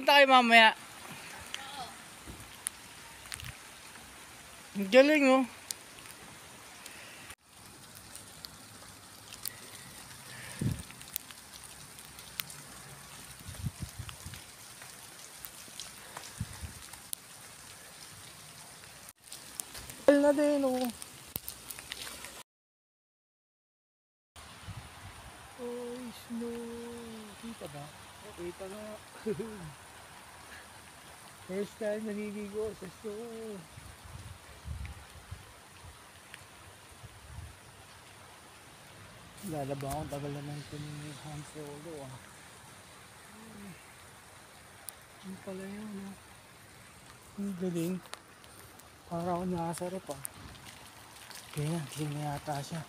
pupunta kayo mamaya? Ang galing oh. Na din oh. Oh, snow. Kita ba? Kita na. First time naliligo sa snow. Lalaba akong tagal naman ito ni hand solo ah. Ano pala yun ah. Ang galing. Para ako nakasarap ah. Kaya tingin na yata siya.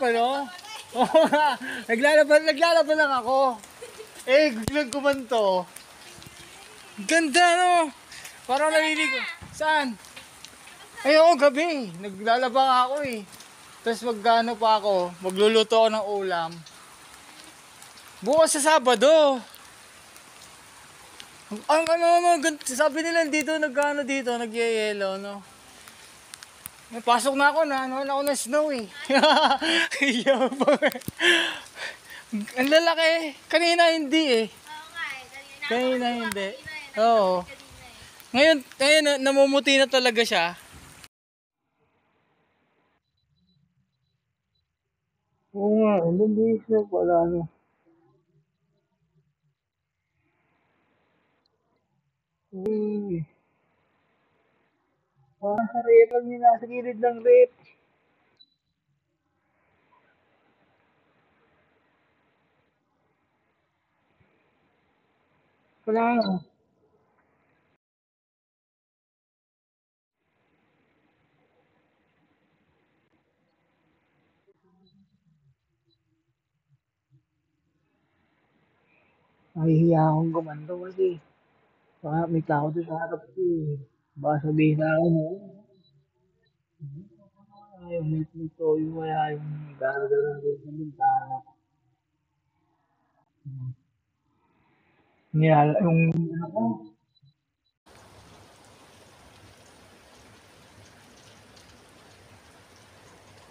Pero, oo nga, naglalaban lang ako. Eh, biglang kumanto. Ganda no. Parang naliligo. Saan? Ay oo, gabi. Naglalaba ako eh. Tapos magkano pa ako, magluluto ako ng ulam. Bukas sa Sabado. Ang sabi nila dito, nagkano dito, nagyayelo, no? Pasok na ako na, ano ako ng snow eh. Ang lalaki. Kanina hindi eh. Oo nga eh. Kanina hindi. Oo. Ngayon namumuti na talaga siya. Oo nga, hindi siya pala ano. Uy. Parang sa repan niya, nasa gilid ng rep. Wala nga. Nahihiya akong gumanto kasi baka may tao doon sa harap ko eh. Baka sabihin na ako mo, yung nito, yung kaya yung gano'n doon sa bintana. Niyala, yung ano ko,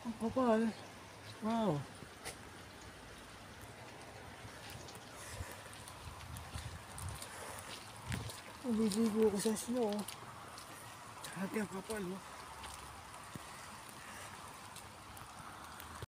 ang kapal. Wow. Naliligo ko sa snow. Dati ang kapal, no?